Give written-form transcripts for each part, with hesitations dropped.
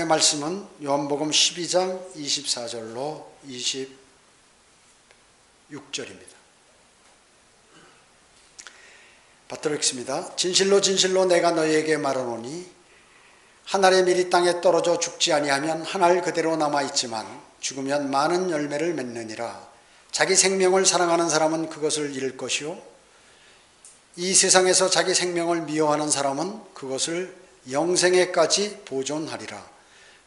말씀은 요한복음 12장 24절로 26절입니다. 받들어 읽습니다. 진실로 진실로 내가 너희에게 말하노니 한 알의 밀이 땅에 떨어져 죽지 아니하면 한 알 그대로 남아있지만 죽으면 많은 열매를 맺느니라. 자기 생명을 사랑하는 사람은 그것을 잃을 것이요 이 세상에서 자기 생명을 미워하는 사람은 그것을 영생에까지 보존하리라.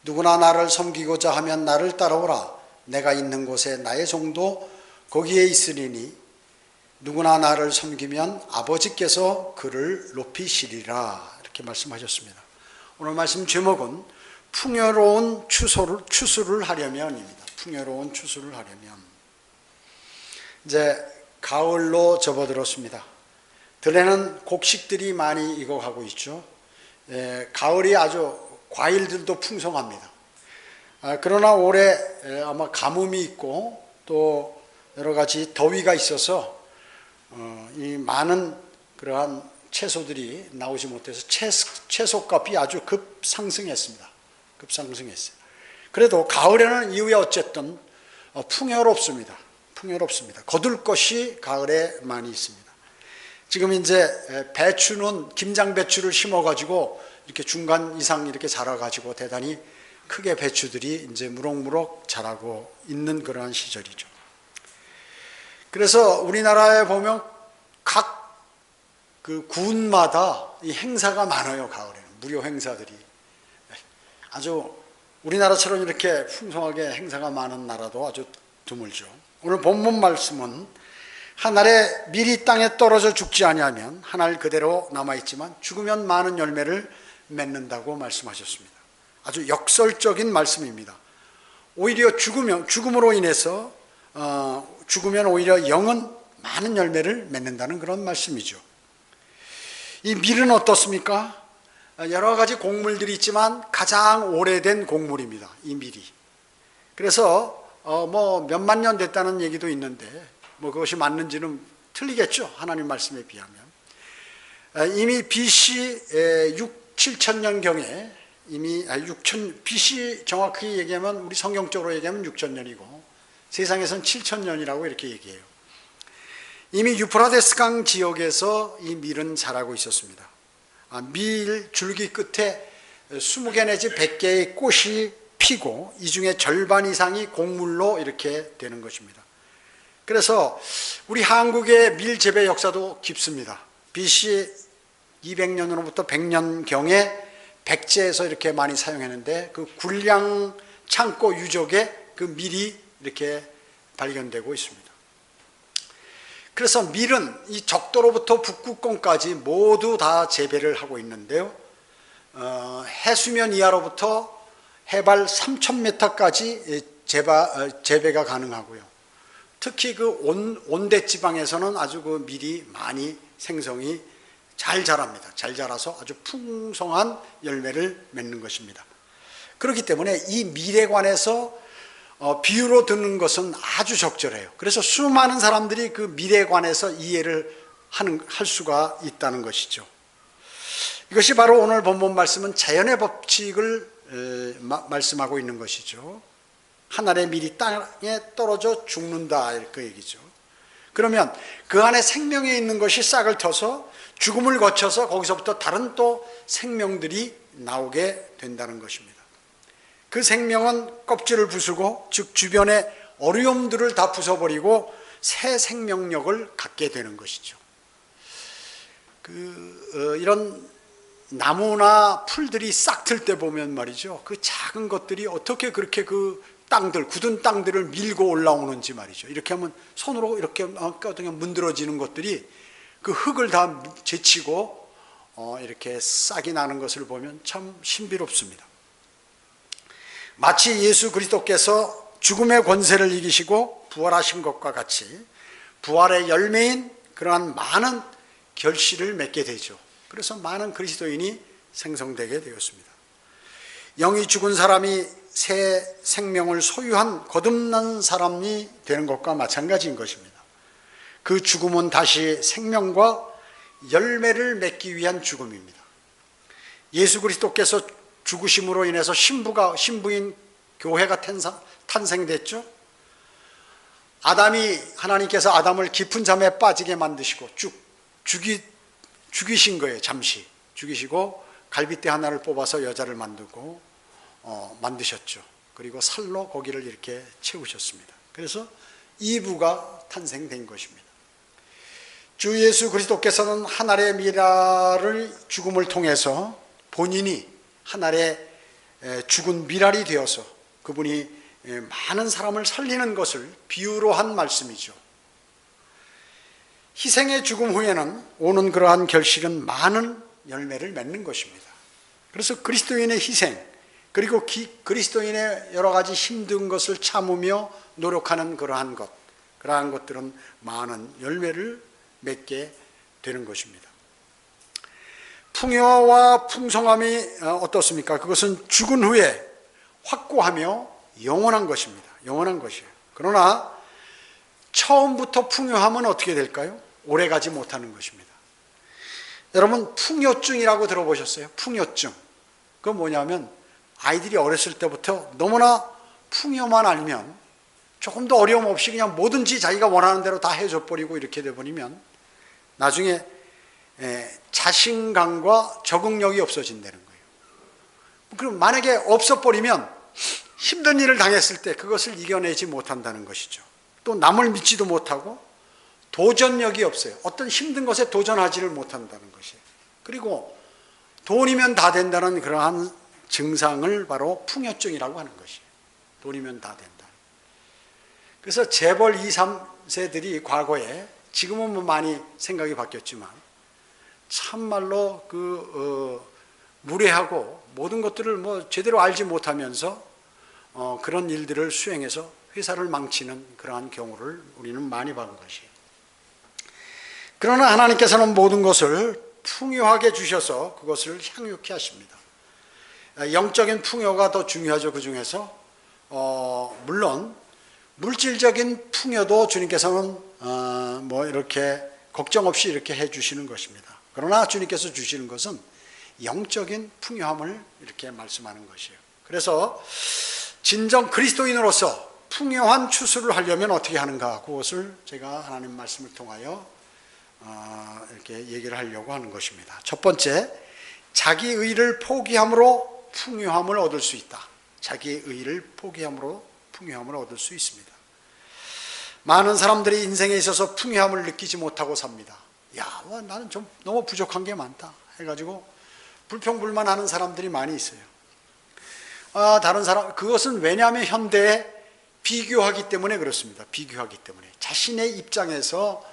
누구나 나를 섬기고자 하면 나를 따라오라. 내가 있는 곳에 나의 종도 거기에 있으리니 누구나 나를 섬기면 아버지께서 그를 높이시리라. 이렇게 말씀하셨습니다. 오늘 말씀 제목은 풍요로운 추수를 하려면입니다. 풍요로운 추수를 하려면. 이제 가을로 접어들었습니다. 들에는 곡식들이 많이 익어가고 있죠. 가을이 아주 과일들도 풍성합니다. 그러나 올해 아마 가뭄이 있고 또 여러 가지 더위가 있어서 이 많은 그러한 채소들이 나오지 못해서 채소값이 아주 급상승했습니다. 급상승했어요. 그래도 가을에는 이후에 어쨌든 풍요롭습니다. 풍요롭습니다. 거둘 것이 가을에 많이 있습니다. 지금 이제 배추는 김장 배추를 심어가지고 이렇게 중간 이상 이렇게 자라가지고 대단히 크게 배추들이 이제 무럭무럭 자라고 있는 그러한 시절이죠. 그래서 우리나라에 보면 각 그 군마다 이 행사가 많아요. 가을에는 무료 행사들이 아주 우리나라처럼 이렇게 풍성하게 행사가 많은 나라도 아주 드물죠. 오늘 본문 말씀은 한 알의 밀이 땅에 떨어져 죽지 아니하면 한 알 그대로 남아있지만 죽으면 많은 열매를 맺는다고 말씀하셨습니다. 아주 역설적인 말씀입니다. 오히려 죽음으로 인해서 죽으면 오히려 영은 많은 열매를 맺는다는 그런 말씀이죠. 이 밀은 어떻습니까? 여러 가지 곡물들이 있지만 가장 오래된 곡물입니다. 이 밀이. 그래서 뭐 몇만 년 됐다는 얘기도 있는데 뭐 그것이 맞는지는 틀리겠죠. 하나님 말씀에 비하면. 이미 BC 7천년경에 이미 BC 정확히 얘기하면 우리 성경적으로 얘기하면 6천년이고 세상에서는 7천년이라고 이렇게 얘기해요. 이미 유프라데스 강 지역에서 이 밀은 자라고 있었습니다. 밀 줄기 끝에 20개 내지 100개의 꽃이 피고 이 중에 절반 이상이 곡물로 이렇게 되는 것입니다. 그래서 우리 한국의 밀 재배 역사도 깊습니다. BC 200년으로부터 100년경에 백제에서 이렇게 많이 사용했는데 그 굴량 창고 유적에 그 밀이 이렇게 발견되고 있습니다. 그래서 밀은 이 적도로부터 북극권까지 모두 다 재배를 하고 있는데요. 해수면 이하로부터 해발 3,000m까지 재배가 가능하고요. 특히 그 온대지방에서는 아주 그 밀이 많이 생성이 잘 자랍니다. 잘 자라서 아주 풍성한 열매를 맺는 것입니다. 그렇기 때문에 이 밀에 관해서 비유로 듣는 것은 아주 적절해요. 그래서 수많은 사람들이 그 밀에 관해서 이해를 할 수가 있다는 것이죠. 이것이 바로 오늘 본문 말씀은 자연의 법칙을 말씀하고 있는 것이죠. 한 알의 밀이 땅에 떨어져 죽는다 그 얘기죠. 그러면 그 안에 생명이 있는 것이 싹을 터서 죽음을 거쳐서 거기서부터 다른 또 생명들이 나오게 된다는 것입니다. 그 생명은 껍질을 부수고 즉 주변의 어려움들을 다 부숴버리고 새 생명력을 갖게 되는 것이죠. 이런 나무나 풀들이 싹 틀 때 보면 말이죠. 그 작은 것들이 어떻게 그렇게 그 땅들, 굳은 땅들을 밀고 올라오는지 말이죠. 이렇게 하면 손으로 이렇게 문드러지는 것들이 그 흙을 다 제치고 이렇게 싹이 나는 것을 보면 참 신비롭습니다. 마치 예수 그리스도께서 죽음의 권세를 이기시고 부활하신 것과 같이 부활의 열매인 그러한 많은 결실을 맺게 되죠. 그래서 많은 그리스도인이 생성되게 되었습니다. 영이 죽은 사람이 새 생명을 소유한 거듭난 사람이 되는 것과 마찬가지인 것입니다. 그 죽음은 다시 생명과 열매를 맺기 위한 죽음입니다. 예수 그리스도께서 죽으심으로 인해서 신부인 교회가 탄생됐죠. 하나님께서 아담을 깊은 잠에 빠지게 만드시고 죽이신 거예요. 잠시 죽이시고 갈빗대 하나를 뽑아서 여자를 만드셨죠. 그리고 살로 고기를 이렇게 채우셨습니다. 그래서 이브가 탄생된 것입니다. 주 예수 그리스도께서는 하늘의 미랄을 죽음을 통해서 본인이 하늘의 죽은 미랄이 되어서 그분이 많은 사람을 살리는 것을 비유로 한 말씀이죠. 희생의 죽음 후에는 오는 그러한 결실은 많은 열매를 맺는 것입니다. 그래서 그리스도인의 희생, 그리고 그리스도인의 여러 가지 힘든 것을 참으며 노력하는 그러한 것들은 많은 열매를 맺게 되는 것입니다. 풍요와 풍성함이 어떻습니까? 그것은 죽은 후에 확고하며 영원한 것입니다. 영원한 것이에요. 그러나 처음부터 풍요함은 어떻게 될까요? 오래가지 못하는 것입니다. 여러분, 풍요증이라고 들어보셨어요? 풍요증. 그건 뭐냐면 아이들이 어렸을 때부터 너무나 풍요만 알면 조금 더 어려움 없이 그냥 뭐든지 자기가 원하는 대로 다 해줘 버리고 이렇게 돼버리면 나중에 자신감과 적응력이 없어진다는 거예요. 그럼 만약에 없어버리면 힘든 일을 당했을 때 그것을 이겨내지 못한다는 것이죠. 또 남을 믿지도 못하고 도전력이 없어요. 어떤 힘든 것에 도전하지를 못한다는 것이에요. 그리고 돈이면 다 된다는 그러한 증상을 바로 풍요증이라고 하는 것이에요. 돈이면 다 된다. 그래서 재벌 2, 3세들이 과거에, 지금은 뭐 많이 생각이 바뀌었지만 참말로 무례하고 모든 것들을 뭐 제대로 알지 못하면서 그런 일들을 수행해서 회사를 망치는 그러한 경우를 우리는 많이 본 것이에요. 그러나 하나님께서는 모든 것을 풍요하게 주셔서 그것을 향유케 하십니다. 영적인 풍요가 더 중요하죠. 그 중에서 물론 물질적인 풍요도 주님께서는 뭐 이렇게 걱정 없이 이렇게 해주시는 것입니다. 그러나 주님께서 주시는 것은 영적인 풍요함을 이렇게 말씀하는 것이에요. 그래서 진정 그리스도인으로서 풍요한 추수를 하려면 어떻게 하는가, 그것을 제가 하나님 말씀을 통하여 이렇게 얘기를 하려고 하는 것입니다. 첫 번째, 자기 의를 포기함으로 풍요함을 얻을 수 있다. 자기 의를 포기함으로 풍요함을 얻을 수 있습니다. 많은 사람들이 인생에 있어서 풍요함을 느끼지 못하고 삽니다. 나는 좀 너무 부족한 게 많다 해가지고 불평불만하는 사람들이 많이 있어요. 다른 사람, 그것은 왜냐하면 현대에 비교하기 때문에 그렇습니다. 비교하기 때문에 자신의 입장에서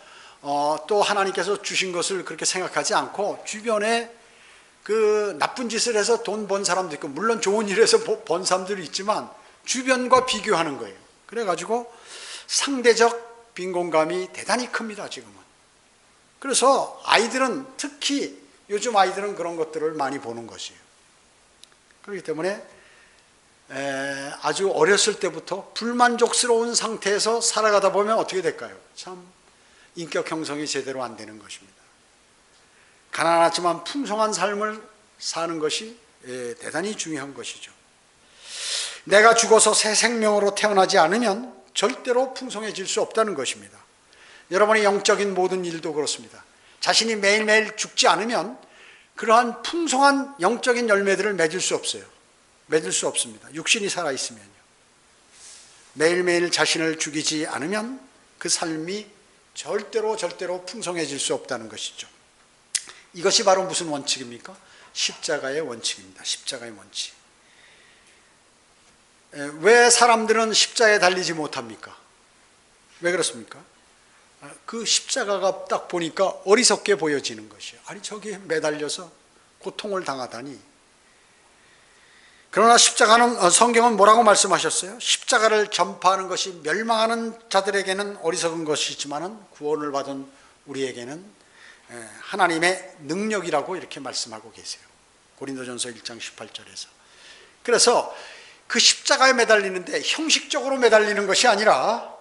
또 하나님께서 주신 것을 그렇게 생각하지 않고 주변에 그 나쁜 짓을 해서 돈 번 사람도 있고, 물론 좋은 일에서 번 사람들이 있지만 주변과 비교하는 거예요. 그래가지고 상대적 빈곤감이 대단히 큽니다, 지금은. 그래서 아이들은, 특히 요즘 아이들은 그런 것들을 많이 보는 것이에요. 그렇기 때문에 아주 어렸을 때부터 불만족스러운 상태에서 살아가다 보면 어떻게 될까요? 참 인격 형성이 제대로 안 되는 것입니다. 가난하지만 풍성한 삶을 사는 것이 대단히 중요한 것이죠. 내가 죽어서 새 생명으로 태어나지 않으면 절대로 풍성해질 수 없다는 것입니다. 여러분의 영적인 모든 일도 그렇습니다. 자신이 매일매일 죽지 않으면 그러한 풍성한 영적인 열매들을 맺을 수 없어요. 맺을 수 없습니다. 육신이 살아있으면요. 매일매일 자신을 죽이지 않으면 그 삶이 절대로 풍성해질 수 없다는 것이죠. 이것이 바로 무슨 원칙입니까? 십자가의 원칙입니다. 십자가의 원칙. 왜 사람들은 십자가에 달리지 못합니까? 왜 그렇습니까? 그 십자가가 딱 보니까 어리석게 보여지는 것이에요. 아니, 저기 매달려서 고통을 당하다니. 그러나 십자가는, 성경은 뭐라고 말씀하셨어요? 십자가를 전파하는 것이 멸망하는 자들에게는 어리석은 것이지만 구원을 받은 우리에게는 하나님의 능력이라고 이렇게 말씀하고 계세요. 고린도전서 1장 18절에서. 그래서 그 십자가에 매달리는데 형식적으로 매달리는 것이 아니라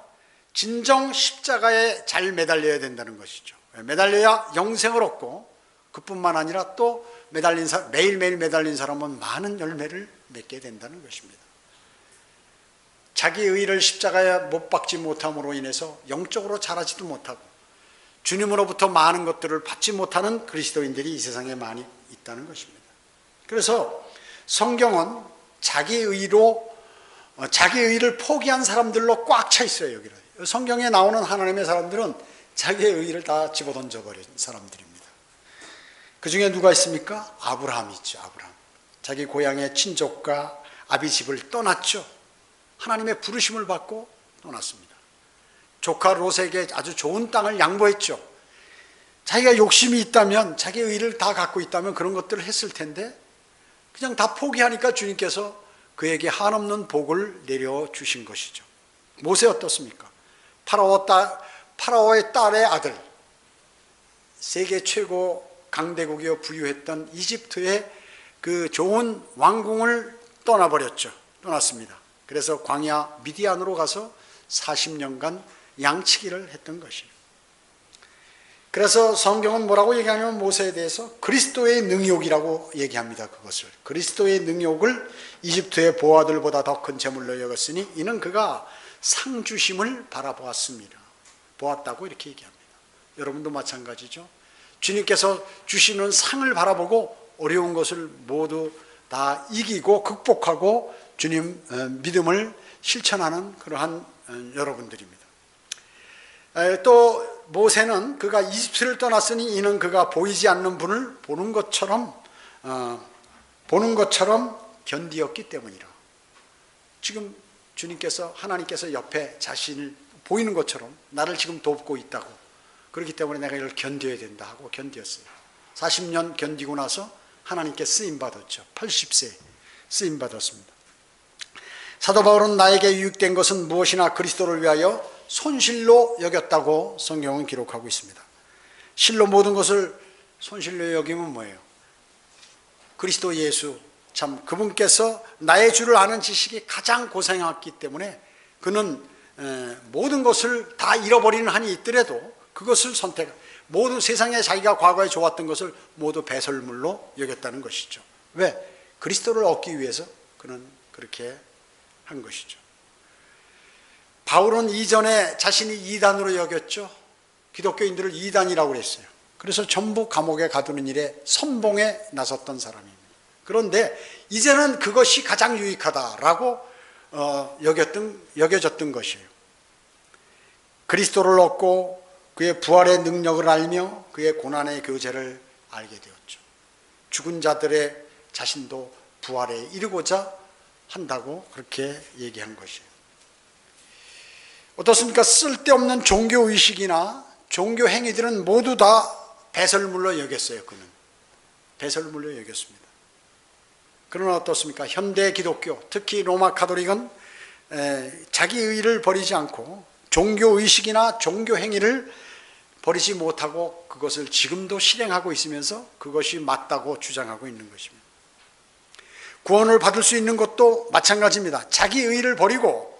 진정 십자가에 잘 매달려야 된다는 것이죠. 매달려야 영생을 얻고, 그뿐만 아니라 또 매달린 매일매일 매달린 사람은 많은 열매를 맺게 된다는 것입니다. 자기 의를 십자가에 못 박지 못함으로 인해서 영적으로 자라지도 못하고 주님으로부터 많은 것들을 받지 못하는 그리스도인들이 이 세상에 많이 있다는 것입니다. 그래서 성경은 자기 의를 포기한 사람들로 꽉 차 있어요. 여기는 성경에 나오는 하나님의 사람들은 자기의 의를 다 집어던져 버린 사람들입니다. 그 중에 누가 있습니까? 아브라함이 있죠. 아브라함. 자기 고향의 친족과 아비집을 떠났죠. 하나님의 부르심을 받고 떠났습니다. 조카 롯에게 아주 좋은 땅을 양보했죠. 자기가 욕심이 있다면, 자기의 의를 다 갖고 있다면 그런 것들을 했을 텐데 그냥 다 포기하니까 주님께서 그에게 한없는 복을 내려주신 것이죠. 모세 어떻습니까? 파라오의 딸의 아들, 세계 최고 강대국이여 부유했던 이집트의 그 좋은 왕궁을 떠났습니다. 그래서 광야 미디안으로 가서 40년간 양치기를 했던 것이에요. 그래서 성경은 뭐라고 얘기하냐면 모세에 대해서 그리스도의 능욕이라고 얘기합니다. 그것을 그리스도의 능욕을 이집트의 보아들보다 더 큰 재물로 여겼으니 이는 그가 상 주심을 바라보았습니다. 보았다고 이렇게 얘기합니다. 여러분도 마찬가지죠. 주님께서 주시는 상을 바라보고 어려운 것을 모두 다 이기고 극복하고 주님 믿음을 실천하는 그러한 여러분들입니다. 또 모세는 그가 이집트를 떠났으니 이는 그가 보이지 않는 분을 보는 것처럼 견디었기 때문이라. 지금 주님께서 하나님께서 옆에 자신을 보이는 것처럼 나를 지금 돕고 있다고, 그렇기 때문에 내가 이걸 견뎌야 된다 하고 견디었어요. 40년 견디고 나서 하나님께 쓰임받았죠. 80세 쓰임받았습니다. 사도 바울은 나에게 유익된 것은 무엇이나 그리스도를 위하여 손실로 여겼다고 성경은 기록하고 있습니다. 실로 모든 것을 손실로 여기면 뭐예요? 그리스도 예수, 참 그분께서 나의 주를 아는 지식이 가장 고생했기 때문에 그는 모든 것을 다 잃어버리는 한이 있더라도 그것을 모든 세상에 자기가 과거에 좋았던 것을 모두 배설물로 여겼다는 것이죠. 왜? 그리스도를 얻기 위해서 그는 그렇게 한 것이죠. 바울은 이전에 자신이 이단으로 여겼죠. 기독교인들을 이단이라고 그랬어요. 그래서 전부 감옥에 가두는 일에 선봉에 나섰던 사람입니다. 그런데 이제는 그것이 가장 유익하다라고 여겨졌던 것이에요. 그리스도를 얻고 그의 부활의 능력을 알며 그의 고난의 교제를 알게 되었죠. 죽은 자들의 자신도 부활에 이르고자 한다고 그렇게 얘기한 것이에요. 어떻습니까? 쓸데없는 종교의식이나 종교 행위들은 모두 다 배설물로 여겼어요. 그는 배설물로 여겼습니다. 그러나 어떻습니까? 현대 기독교, 특히 로마 가톨릭은 자기 의를 버리지 않고 종교의식이나 종교 행위를 버리지 못하고 그것을 지금도 실행하고 있으면서 그것이 맞다고 주장하고 있는 것입니다. 구원을 받을 수 있는 것도 마찬가지입니다. 자기 의를 버리고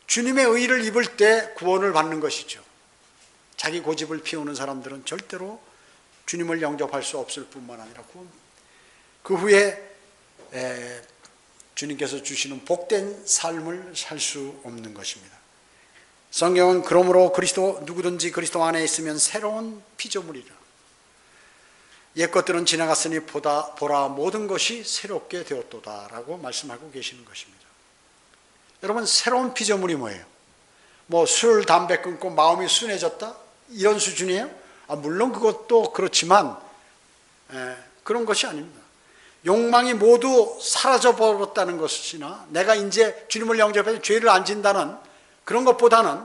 주님의 의를 입을 때 구원을 받는 것이죠. 자기 고집을 피우는 사람들은 절대로 주님을 영접할 수 없을 뿐만 아니라 그 후에 주님께서 주시는 복된 삶을 살 수 없는 것입니다. 성경은 그러므로 누구든지 그리스도 안에 있으면 새로운 피조물이라. 옛 것들은 지나갔으니 보라 모든 것이 새롭게 되었도다라고 말씀하고 계시는 것입니다. 여러분, 새로운 피조물이 뭐예요? 뭐 술, 담배 끊고 마음이 순해졌다? 이런 수준이에요? 물론 그것도 그렇지만 그런 것이 아닙니다. 욕망이 모두 사라져버렸다는 것이나 내가 이제 주님을 영접해서 죄를 안 진다는 그런 것보다는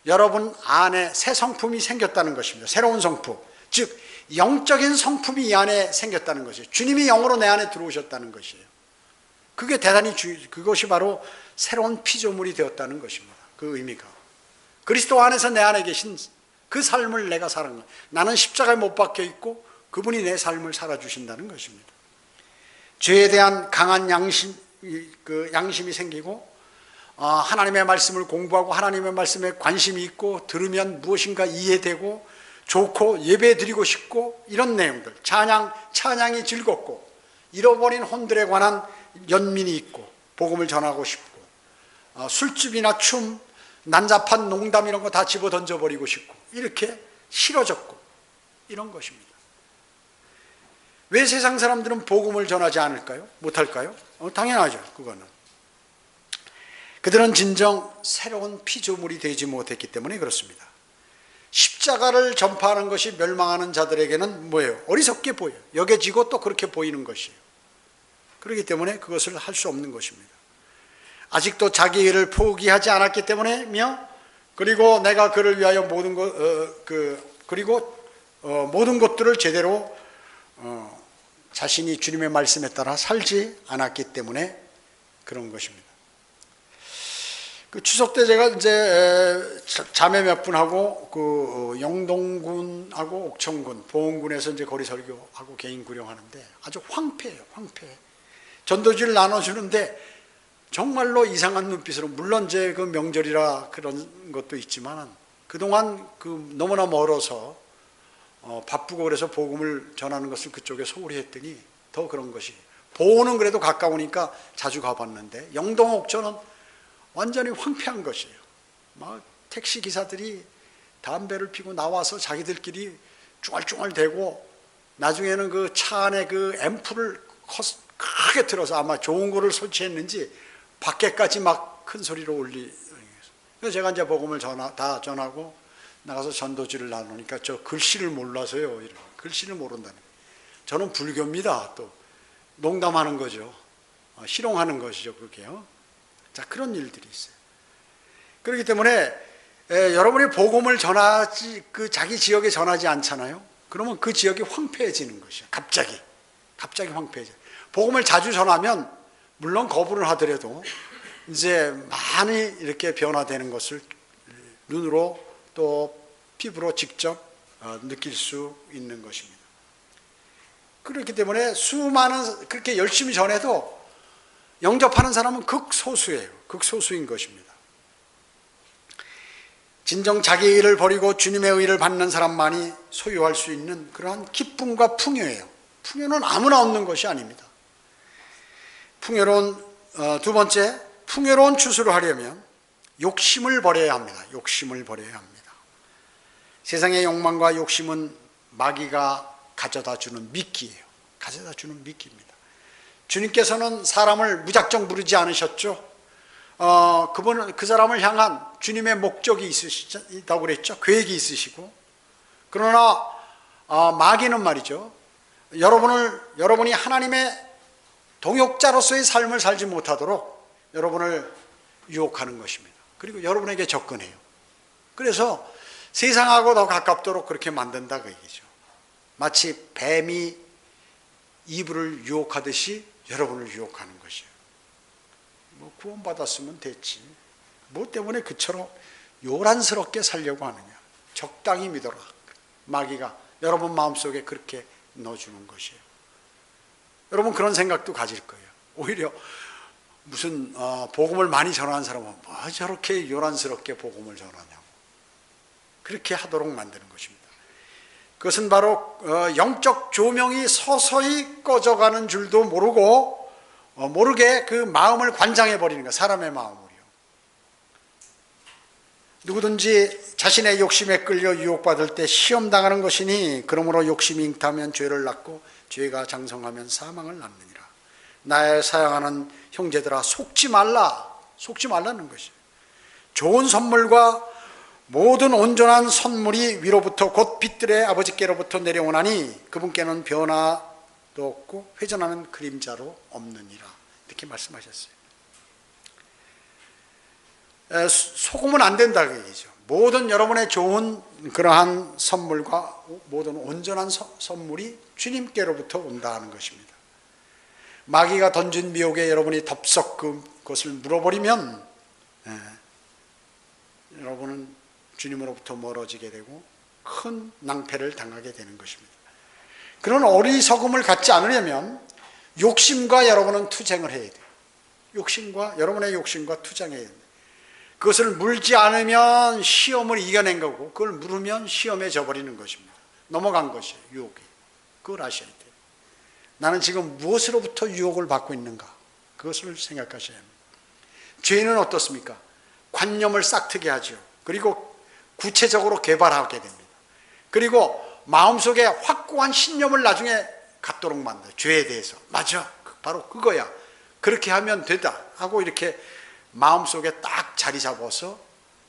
여러분 안에 새 성품이 생겼다는 것입니다. 새로운 성품, 즉 영적인 성품이 이 안에 생겼다는 것이에요. 주님이 영으로 내 안에 들어오셨다는 것이에요. 그게 그것이 바로 새로운 피조물이 되었다는 것입니다. 그 의미가 그리스도 안에서 내 안에 계신 그 삶을 내가 살아가는 거예요. 나는 십자가에 못 박혀 있고 그분이 내 삶을 살아주신다는 것입니다. 죄에 대한 강한 양심이 생기고 하나님의 말씀을 공부하고 하나님의 말씀에 관심이 있고 들으면 무엇인가 이해되고 좋고 예배 드리고 싶고 이런 내용들, 찬양이 즐겁고 잃어버린 혼들에 관한 연민이 있고 복음을 전하고 싶고 술집이나 춤, 난잡한 농담 이런 거 다 집어 던져버리고 싶고 이렇게 싫어졌고 이런 것입니다. 왜 세상 사람들은 복음을 전하지 않을까요? 못할까요? 당연하죠. 그거는 그들은 진정 새로운 피조물이 되지 못했기 때문에 그렇습니다. 십자가를 전파하는 것이 멸망하는 자들에게는 뭐예요? 어리석게 보여요. 여겨지고 또 그렇게 보이는 것이에요. 그렇기 때문에 그것을 할 수 없는 것입니다. 아직도 자기 일을 포기하지 않았기 때문에며 그리고 내가 그를 위하여 모든 것들을 제대로 자신이 주님의 말씀에 따라 살지 않았기 때문에 그런 것입니다. 그 추석 때 제가 이제 자매 몇 분하고 그 영동군하고 옥천군, 보은군에서 이제 거리 설교하고 개인 구령하는데 아주 황폐해요, 황폐해. 전도지를 나눠주는데 정말로 이상한 눈빛으로, 물론 이제 그 명절이라 그런 것도 있지만 그동안 너무나 멀어서 바쁘고 그래서 복음을 전하는 것을 그쪽에 소홀히 했더니 더 그런 것이, 보호는 그래도 가까우니까 자주 가봤는데 영동 옥천은 완전히 황폐한 것이에요. 막 택시 기사들이 담배를 피고 나와서 자기들끼리 쭈알쭈알대고 나중에는 그 차 안에 그 앰프를 크게 틀어서 아마 좋은 거를 설치했는지 밖에까지 막 큰 소리로 그래서 제가 이제 복음을 다 전하고 나가서 전도지를 나누니까 저 글씨를 몰라서요. 글씨를 모른다는 거예요. 저는 불교입니다. 또 농담하는 거죠. 희롱하는 것이죠. 그게요. 자, 그런 일들이 있어요. 그렇기 때문에 여러분이 복음을 자기 지역에 전하지 않잖아요. 그러면 그 지역이 황폐해지는 것이에요. 갑자기 황폐해져요. 복음을 자주 전하면 물론 거부를 하더라도 이제 많이 이렇게 변화되는 것을 눈으로 또 피부로 직접 느낄 수 있는 것입니다. 그렇기 때문에 수많은 그렇게 열심히 전해도 영접하는 사람은 극소수예요. 극소수인 것입니다. 진정 자기의 일을 버리고 주님의 의를 받는 사람만이 소유할 수 있는 그러한 기쁨과 풍요예요. 풍요는 아무나 얻는 것이 아닙니다. 두 번째, 풍요로운 추수를 하려면 욕심을 버려야 합니다. 욕심을 버려야 합니다. 세상의 욕망과 욕심은 마귀가 가져다주는 미끼예요. 가져다주는 미끼입니다. 주님께서는 사람을 무작정 부르지 않으셨죠. 그 사람을 향한 주님의 목적이 있으시다고 그랬죠. 계획이 있으시고. 그러나 마귀는 말이죠. 여러분이 하나님의 동역자로서의 삶을 살지 못하도록 여러분을 유혹하는 것입니다. 그리고 여러분에게 접근해요. 그래서 세상하고 더 가깝도록 그렇게 만든다 그 얘기죠. 마치 뱀이 이불을 유혹하듯이 여러분을 유혹하는 것이에요. 구원받았으면 됐지. 뭐 때문에 그처럼 요란스럽게 살려고 하느냐. 적당히 믿어라. 마귀가 여러분 마음속에 그렇게 넣어주는 것이에요. 여러분 그런 생각도 가질 거예요. 오히려 무슨 복음을 많이 전하는 사람은 뭐 저렇게 요란스럽게 복음을 전하냐고 그렇게 하도록 만드는 것입니다. 그것은 바로 영적 조명이 서서히 꺼져가는 줄도 모르게 그 마음을 관장해 버리는 거예요. 사람의 마음을요. 누구든지 자신의 욕심에 끌려 유혹받을 때 시험당하는 것이니 그러므로 욕심이 잉타면 죄를 낳고 죄가 장성하면 사망을 낳느니라. 나의 사랑하는 형제들아 속지 말라는 것이에요. 좋은 선물과 모든 온전한 선물이 위로부터 곧 빛들의 아버지께로부터 내려오나니 그분께는 변화도 없고 회전하는 그림자로 없느니라. 이렇게 말씀하셨어요. 속으면 안 된다 그 얘기죠. 모든 여러분의 좋은 그러한 선물과 모든 온전한 선물이 주님께로부터 온다 하는 것입니다. 마귀가 던진 미혹에 여러분이 덥석 그것을 물어버리면 여러분은 주님으로부터 멀어지게 되고 큰 낭패를 당하게 되는 것입니다. 그런 어리석음을 갖지 않으려면 욕심과 여러분은 투쟁을 해야 돼요. 여러분의 욕심과 투쟁해야 돼요. 그것을 물지 않으면 시험을 이겨낸 거고, 그걸 물으면 시험에 져버리는 것입니다. 넘어간 것이에요, 유혹이. 그걸 아셔야 돼요. 나는 지금 무엇으로부터 유혹을 받고 있는가? 그것을 생각하셔야 합니다. 죄는 어떻습니까? 관념을 싹트게 하죠. 그리고 구체적으로 개발하게 됩니다. 그리고 마음속에 확고한 신념을 나중에 갖도록 만들어요. 죄에 대해서. 맞아, 바로 그거야. 그렇게 하면 되다 하고 이렇게 마음속에 딱 자리 잡아서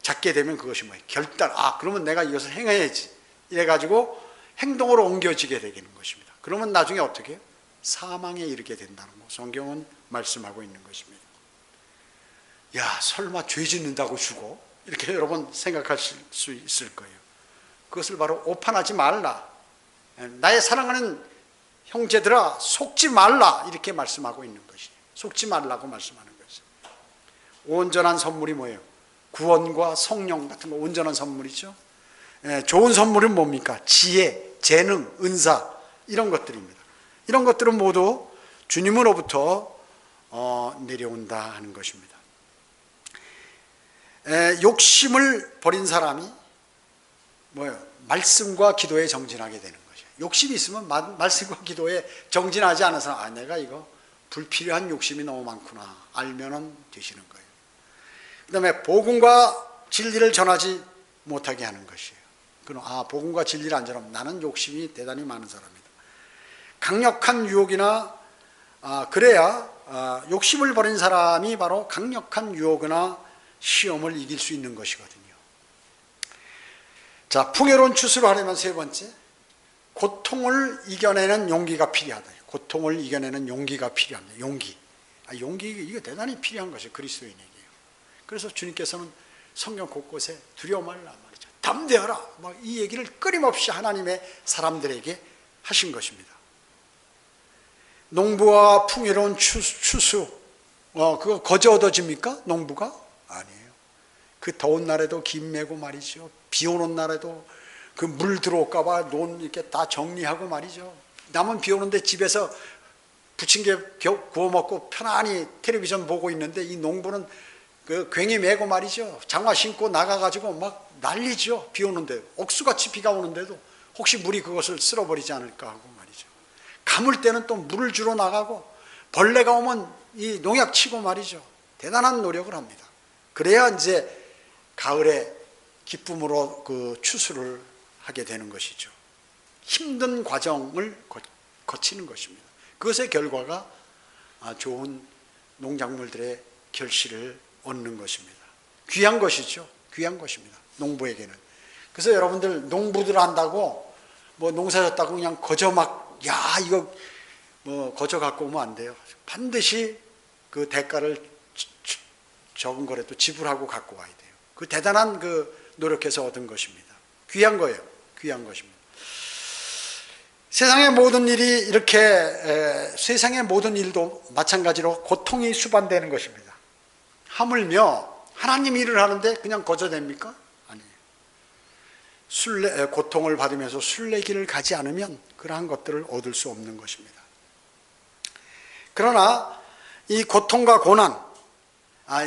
잡게 되면 그것이 뭐예요? 결단. 그러면 내가 이것을 행해야지. 이래가지고 행동으로 옮겨지게 되는 것입니다. 그러면 나중에 어떻게 해요? 사망에 이르게 된다는 거 성경은 말씀하고 있는 것입니다. 야, 설마 죄 짓는다고 죽어? 이렇게 여러분 생각하실 수 있을 거예요. 그것을 바로 오판하지 말라. 나의 사랑하는 형제들아, 속지 말라. 이렇게 말씀하고 있는 것이에요. 속지 말라고 말씀하는 것이에요. 온전한 선물이 뭐예요? 구원과 성령 같은 거 온전한 선물이죠. 좋은 선물은 뭡니까? 지혜, 재능, 은사 이런 것들입니다. 이런 것들은 모두 주님으로부터 내려온다 하는 것입니다. 욕심을 버린 사람이 뭐예요? 말씀과 기도에 정진하게 되는 것이에요. 욕심이 있으면 말씀과 기도에 정진하지 않은 사람, 내가 이거 불필요한 욕심이 너무 많구나 알면은 되시는 거예요. 그 다음에 복음과 진리를 전하지 못하게 하는 것이에요. 그럼 복음과 진리를 안 전하면 나는 욕심이 대단히 많은 사람이다. 강력한 유혹이나 그래야 욕심을 버린 사람이 바로 강력한 유혹이나 시험을 이길 수 있는 것이거든요. 자, 풍요로운 추수를 하려면 세 번째, 고통을 이겨내는 용기가 필요하다. 고통을 이겨내는 용기가 필요합니다. 용기 이거 대단히 필요한 것이 그리스도인에게요. 그래서 주님께서는 성경 곳곳에 두려워 말라 말이죠. 담대하라. 이 얘기를 끊임없이 하나님의 사람들에게 하신 것입니다. 농부와 풍요로운 추수, 그거 거저 얻어집니까? 농부가? 아니에요. 그 더운 날에도 김 메고 말이죠. 비 오는 날에도 그 물 들어올까봐 논 이렇게 다 정리하고 말이죠. 남은 비 오는데 집에서 부침개 구워 먹고 편안히 텔레비전 보고 있는데 이 농부는 그 괭이 메고 말이죠. 장화 신고 나가가지고 막 난리죠. 비 오는데 옥수같이 비가 오는데도 혹시 물이 그것을 쓸어버리지 않을까 하고 말이죠. 가물 때는 또 물을 주러 나가고 벌레가 오면 이 농약 치고 말이죠. 대단한 노력을 합니다. 그래야 이제 가을에 기쁨으로 그 추수를 하게 되는 것이죠. 힘든 과정을 거치는 것입니다. 그것의 결과가 좋은 농작물들의 결실을 얻는 것입니다. 귀한 것이죠. 귀한 것입니다. 농부에게는. 그래서 여러분들 농부들 한다고 뭐 농사 졌다고 그냥 거저 이거 뭐 거저 갖고 오면 안 돼요. 반드시 그 대가를 적은 거라도 지불하고 갖고 와야 돼요. 그 대단한 그 노력해서 얻은 것입니다. 귀한 거예요. 귀한 것입니다. 세상의 모든 일이 이렇게 세상의 모든 일도 마찬가지로 고통이 수반되는 것입니다. 하물며 하나님 일을 하는데 그냥 거저 됩니까? 아니에요. 고통을 받으면서 순례길을 가지 않으면 그러한 것들을 얻을 수 없는 것입니다. 그러나 이 고통과 고난,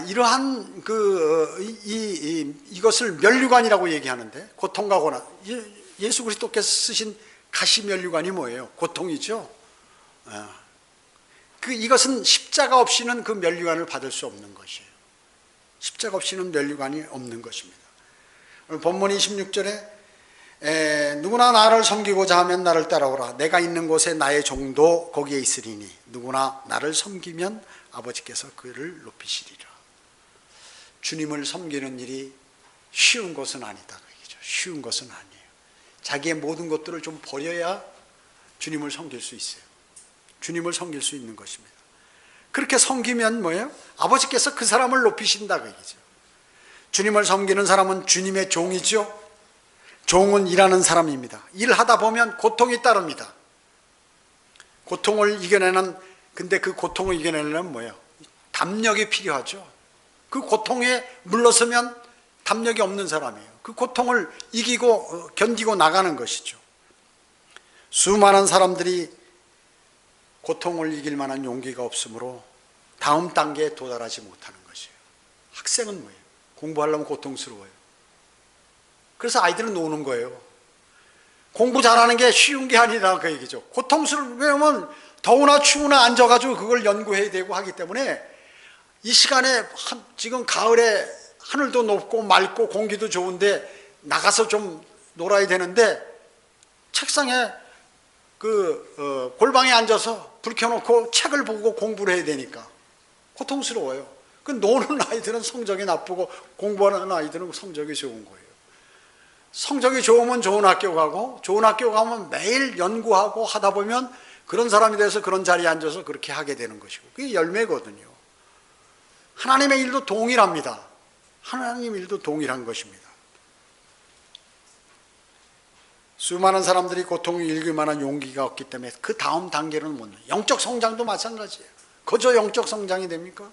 이러한 이것을 면류관이라고 얘기하는데, 고통과 고난, 예수 그리스도께서 쓰신 가시 면류관이 뭐예요? 고통이죠. 이것은 십자가 없이는 그 면류관을 받을 수 없는 것이에요. 십자가 없이는 면류관이 없는 것입니다. 본문 26절에 누구나 나를 섬기고자 하면 나를 따라오라. 내가 있는 곳에 나의 종도 거기에 있으리니 누구나 나를 섬기면 아버지께서 그를 높이시리라. 주님을 섬기는 일이 쉬운 것은 아니다. 쉬운 것은 아니에요. 자기의 모든 것들을 좀 버려야 주님을 섬길 수 있어요. 주님을 섬길 수 있는 것입니다. 그렇게 섬기면 뭐예요? 아버지께서 그 사람을 높이신다 그 얘기죠. 주님을 섬기는 사람은 주님의 종이죠. 종은 일하는 사람입니다. 일하다 보면 고통이 따릅니다. 고통을 이겨내는, 근데 그 고통을 이겨내려면 뭐예요? 담력이 필요하죠. 그 고통에 물러서면 담력이 없는 사람이에요. 그 고통을 이기고 견디고 나가는 것이죠. 수많은 사람들이 고통을 이길 만한 용기가 없으므로 다음 단계에 도달하지 못하는 것이에요. 학생은 뭐예요? 공부하려면 고통스러워요. 그래서 아이들은 노는 거예요. 공부 잘하는 게 쉬운 게 아니라 그 얘기죠. 고통스러우면 더우나 추우나 앉아가지고 그걸 연구해야 되고 하기 때문에 이 시간에 지금 가을에 하늘도 높고 맑고 공기도 좋은데 나가서 좀 놀아야 되는데 책상에 골방에 앉아서 불 켜놓고 책을 보고 공부를 해야 되니까 고통스러워요. 그 노는 아이들은 성적이 나쁘고 공부하는 아이들은 성적이 좋은 거예요. 성적이 좋으면 좋은 학교 가고 좋은 학교 가면 매일 연구하고 하다 보면 그런 사람이 돼서 그런 자리에 앉아서 그렇게 하게 되는 것이고 그게 열매거든요. 하나님의 일도 동일합니다. 하나님 일도 동일한 것입니다. 수많은 사람들이 고통을 이길 만한 용기가 없기 때문에 그 다음 단계는 뭐냐? 영적 성장도 마찬가지예요. 거저 영적 성장이 됩니까?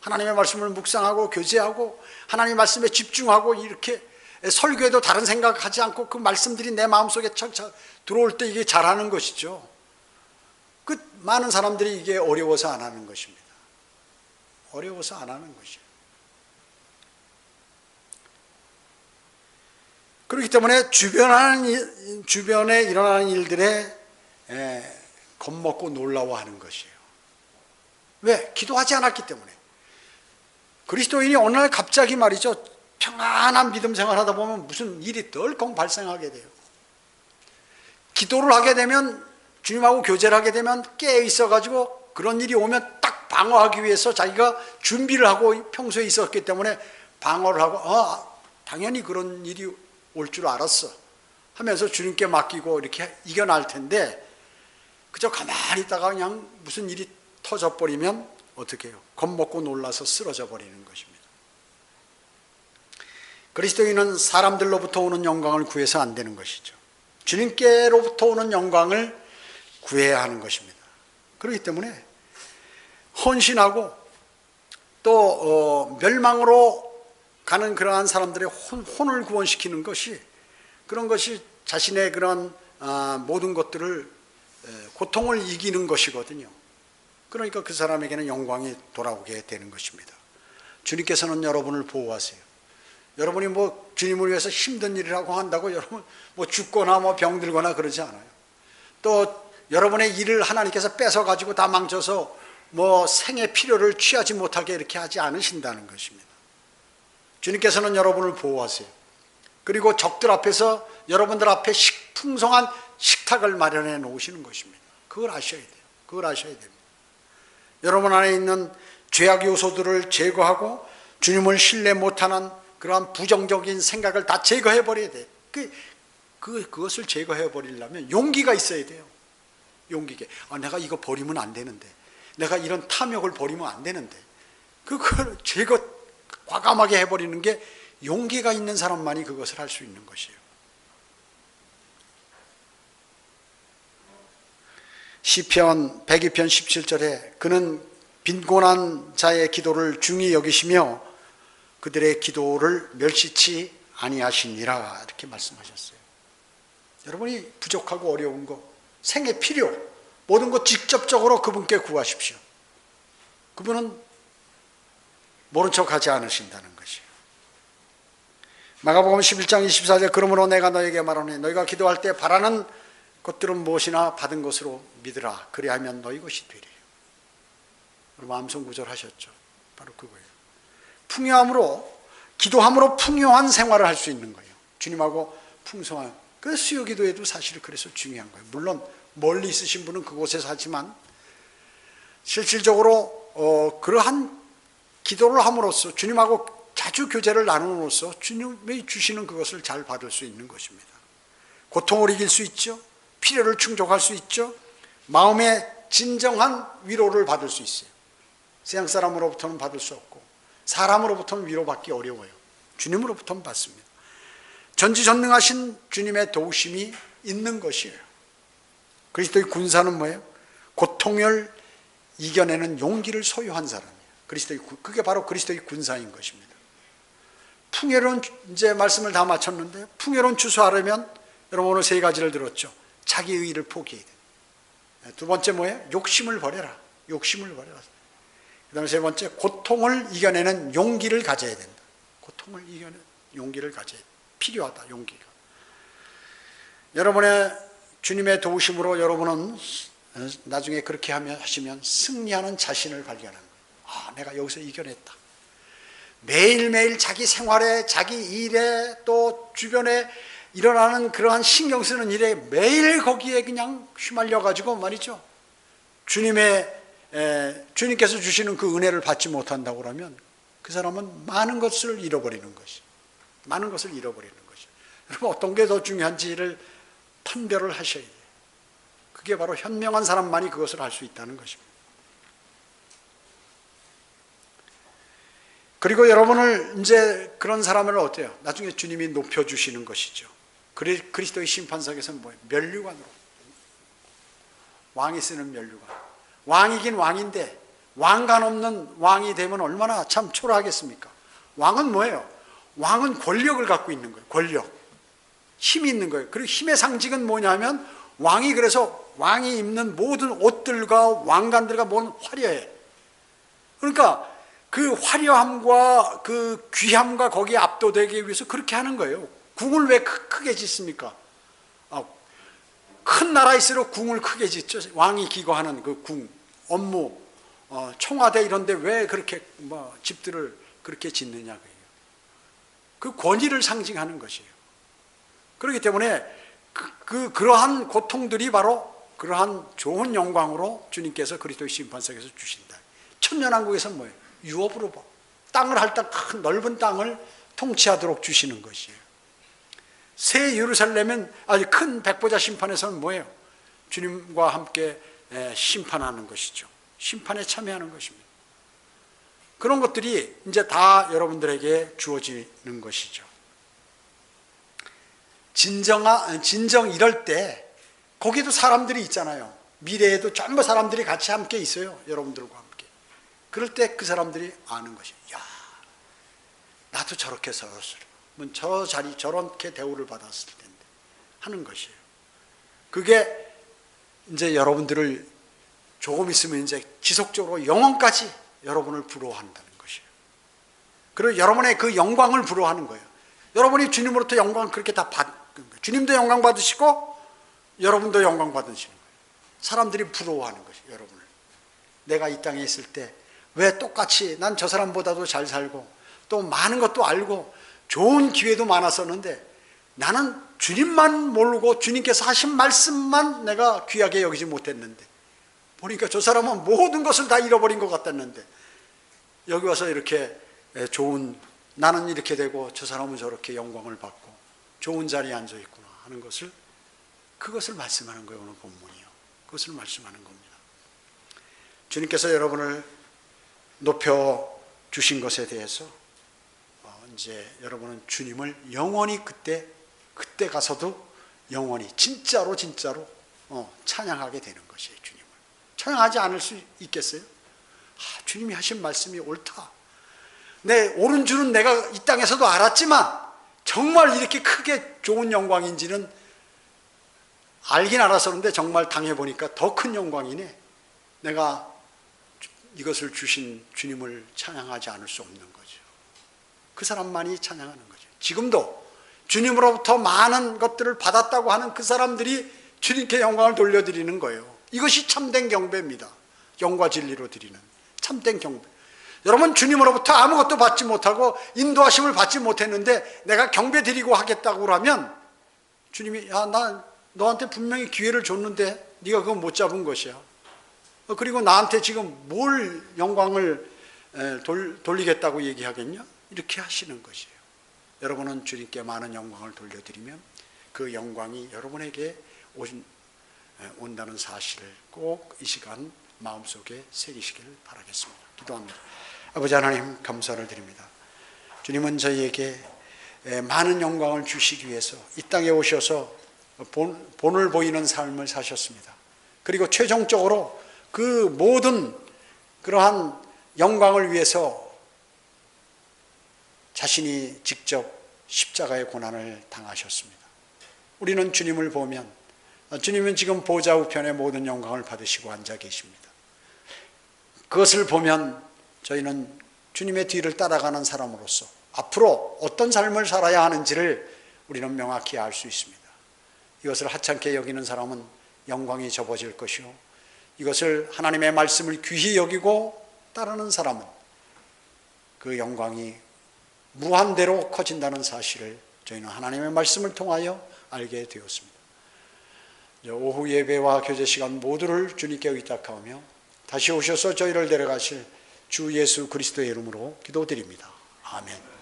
하나님의 말씀을 묵상하고 교제하고 하나님의 말씀에 집중하고 이렇게 설교에도 다른 생각하지 않고 그 말씀들이 내 마음속에 착착 들어올 때 이게 잘하는 것이죠. 그 많은 사람들이 이게 어려워서 안 하는 것입니다. 어려워서 안 하는 것이에요. 그렇기 때문에 주변에 일어나는 일들에 겁먹고 놀라워하는 것이에요. 왜? 기도하지 않았기 때문에. 그리스도인이 어느 날 갑자기 말이죠. 평안한 믿음 생활하다 보면 무슨 일이 덜컹 발생하게 돼요. 기도를 하게 되면 주님하고 교제를 하게 되면 깨어 있어가지고 그런 일이 오면 딱 방어하기 위해서 자기가 준비를 하고 평소에 있었기 때문에 방어를 하고 당연히 그런 일이 올 줄 알았어 하면서 주님께 맡기고 이렇게 이겨날 텐데 그저 가만히 있다가 그냥 무슨 일이 터져버리면 어떻게 해요? 겁먹고 놀라서 쓰러져 버리는 것입니다. 그리스도인은 사람들로부터 오는 영광을 구해서 안 되는 것이죠. 주님께로부터 오는 영광을 구해야 하는 것입니다. 그렇기 때문에 헌신하고 또 멸망으로 가는 그러한 사람들의 혼을 구원시키는 것이 그런 것이 자신의 그런 모든 것들을 고통을 이기는 것이거든요. 그러니까 그 사람에게는 영광이 돌아오게 되는 것입니다. 주님께서는 여러분을 보호하세요. 여러분이 뭐 주님을 위해서 힘든 일이라고 한다고 여러분 뭐 죽거나 뭐 병들거나 그러지 않아요. 또 여러분의 일을 하나님께서 뺏어가지고 다 망쳐서 뭐 생의 필요를 취하지 못하게 이렇게 하지 않으신다는 것입니다. 주님께서는 여러분을 보호하세요. 그리고 적들 앞에서 여러분들 앞에 풍성한 식탁을 마련해 놓으시는 것입니다. 그걸 아셔야 돼요. 그걸 아셔야 됩니다. 여러분 안에 있는 죄악 요소들을 제거하고 주님을 신뢰 못하는 그러한 부정적인 생각을 다 제거해 버려야 돼요. 그것을 제거해 버리려면 용기가 있어야 돼요. 용기게. 내가 이거 버리면 안 되는데. 내가 이런 탐욕을 버리면 안 되는데. 그걸 제거 과감하게 해버리는 게 용기가 있는 사람만이 그것을 할 수 있는 것이에요. 시편 102편 17절에 그는 빈곤한 자의 기도를 중히 여기시며 그들의 기도를 멸시치 아니하시니라 이렇게 말씀하셨어요. 여러분이 부족하고 어려운 거, 생의 필요, 모든 것 직접적으로 그분께 구하십시오. 그분은 모른 척하지 않으신다는 것이에요. 마가복음 11장 24절 그러므로 내가 너에게 말하노니 너희가 기도할 때 바라는 것들은 무엇이나 받은 것으로 믿으라. 그리하면 너희 것이 되리라. 마음속 구절하셨죠. 바로 그거예요. 풍요함으로 기도함으로 풍요한 생활을 할 수 있는 거예요. 주님하고 풍성한. 그 수요 기도에도 사실 그래서 중요한 거예요. 물론 멀리 있으신 분은 그곳에서 하지만 실질적으로 그러한 기도를 함으로써 주님하고 자주 교제를 나눔으로써 주님이 주시는 그것을 잘 받을 수 있는 것입니다. 고통을 이길 수 있죠. 필요를 충족할 수 있죠. 마음의 진정한 위로를 받을 수 있어요. 세상 사람으로부터는 받을 수 없고 사람으로부터는 위로받기 어려워요. 주님으로부터는 받습니다. 전지전능하신 주님의 도우심이 있는 것이에요. 그리스도의 군사는 뭐예요? 고통을 이겨내는 용기를 소유한 사람이에요. 그게 바로 그리스도의 군사인 것입니다. 풍요로운 이제 말씀을 다 마쳤는데 풍요로운 추수하려면 여러분 오늘 세 가지를 들었죠. 자기 의의를 포기해야 돼요. 두 번째 뭐예요? 욕심을 버려라. 욕심을 버려라. 그 다음에 세 번째 고통을 이겨내는 용기를 가져야 된다. 고통을 이겨낼 용기를 가져야 돼. 필요하다, 용기가. 여러분의 주님의 도우심으로 여러분은 나중에 그렇게 하시면 승리하는 자신을 발견하는 거예요. 아, 내가 여기서 이겨냈다. 매일매일 자기 생활에, 자기 일에, 또 주변에 일어나는 그러한 신경 쓰는 일에 매일 거기에 그냥 휘말려 가지고 말이죠. 주님께서 주시는 그 은혜를 받지 못한다고 그러면 그 사람은 많은 것을 잃어버리는 것이. 많은 것을 잃어버리는 것이. 여러분, 어떤 게 더 중요한지를 판별을 하셔야 돼요. 그게 바로 현명한 사람만이 그것을 할 수 있다는 것입니다. 그리고 여러분을 이제 그런 사람을 어때요? 나중에 주님이 높여주시는 것이죠. 그리스도의 심판석에서는 뭐예요? 면류관으로. 왕이 쓰는 면류관. 왕이긴 왕인데 왕관 없는 왕이 되면 얼마나 참 초라하겠습니까? 왕은 뭐예요? 왕은 권력을 갖고 있는 거예요. 권력. 힘이 있는 거예요. 그리고 힘의 상징은 뭐냐면 왕이, 그래서 왕이 입는 모든 옷들과 왕관들과 뭔 화려해. 그러니까 그 화려함과 그 귀함과 거기에 압도되기 위해서 그렇게 하는 거예요. 궁을 왜 크게 짓습니까? 큰 나라일수록 궁을 크게 짓죠. 왕이 기거하는 그 궁, 업무, 청와대 이런 데 왜 그렇게 집들을 그렇게 짓느냐. 그 권위를 상징하는 것이에요. 그렇기 때문에 그러한 고통들이 바로 그러한 좋은 영광으로 주님께서 그리스도의 심판석에서 주신다. 천년왕국에서는 뭐예요? 유업으로 봐. 땅을 핥다 큰 넓은 땅을 통치하도록 주시는 것이에요. 새 예루살렘은 아주 큰 백보자 심판에서는 뭐예요? 주님과 함께 심판하는 것이죠. 심판에 참여하는 것입니다. 그런 것들이 이제 다 여러분들에게 주어지는 것이죠. 진정 이럴 때 거기도 사람들이 있잖아요. 미래에도 전부 사람들이 같이 함께 있어요. 여러분들과 함께. 그럴 때 그 사람들이 아는 것이에요. 야, 나도 저렇게 살았으면 저 자리 저렇게 대우를 받았을 텐데 하는 것이에요. 그게 이제 여러분들을 조금 있으면 이제 지속적으로 영원까지 여러분을 부러워한다는 것이에요. 그리고 여러분의 그 영광을 부러워하는 거예요. 여러분이 주님으로부터 영광을 그렇게 다 받는 거예요. 주님도 영광 받으시고 여러분도 영광 받으시는 거예요. 사람들이 부러워하는 것이에요. 여러분을. 내가 이 땅에 있을 때 왜 똑같이 난 저 사람보다도 잘 살고 또 많은 것도 알고 좋은 기회도 많았었는데 나는 주님만 모르고 주님께서 하신 말씀만 내가 귀하게 여기지 못했는데 보니까 저 사람은 모든 것을 다 잃어버린 것 같았는데 여기 와서 이렇게 좋은, 나는 이렇게 되고 저 사람은 저렇게 영광을 받고 좋은 자리에 앉아 있구나 하는 것을, 그것을 말씀하는 거예요. 오늘 본문이요. 그것을 말씀하는 겁니다. 주님께서 여러분을 높여 주신 것에 대해서 이제 여러분은 주님을 영원히 그때 가서도 영원히 진짜로 찬양하게 되는 것이에요. 주님을 찬양하지 않을 수 있겠어요? 주님이 하신 말씀이 옳다. 옳은 줄은 내가 이 땅에서도 알았지만 정말 이렇게 크게 좋은 영광인지는 알긴 알았었는데 정말 당해보니까 더 큰 영광이네. 내가 이것을 주신 주님을 찬양하지 않을 수 없는 거죠. 그 사람만이 찬양하는 거죠. 지금도 주님으로부터 많은 것들을 받았다고 하는 그 사람들이 주님께 영광을 돌려드리는 거예요. 이것이 참된 경배입니다. 영과 진리로 드리는 참된 경배. 여러분, 주님으로부터 아무것도 받지 못하고 인도하심을 받지 못했는데 내가 경배 드리고 하겠다고 하면 주님이 나 너한테 분명히 기회를 줬는데 네가 그거 못 잡은 것이야. 그리고 나한테 지금 뭘 영광을 돌리겠다고 얘기하겠냐? 이렇게 하시는 것이에요. 여러분은 주님께 많은 영광을 돌려드리면 그 영광이 여러분에게 온다는 사실을 꼭 이 시간 마음속에 새기시길 바라겠습니다. 기도합니다. 아버지 하나님, 감사를 드립니다. 주님은 저희에게 많은 영광을 주시기 위해서 이 땅에 오셔서 본을 보이는 삶을 사셨습니다. 그리고 최종적으로 그 모든 그러한 영광을 위해서 자신이 직접 십자가의 고난을 당하셨습니다. 우리는 주님을 보면 주님은 지금 보좌 우편에 모든 영광을 받으시고 앉아 계십니다. 그것을 보면 저희는 주님의 뒤를 따라가는 사람으로서 앞으로 어떤 삶을 살아야 하는지를 우리는 명확히 알 수 있습니다. 이것을 하찮게 여기는 사람은 영광이 접어질 것이요, 이것을 하나님의 말씀을 귀히 여기고 따르는 사람은 그 영광이 무한대로 커진다는 사실을 저희는 하나님의 말씀을 통하여 알게 되었습니다. 오후 예배와 교제 시간 모두를 주님께 의탁하며 다시 오셔서 저희를 데려가실 주 예수 그리스도의 이름으로 기도드립니다. 아멘.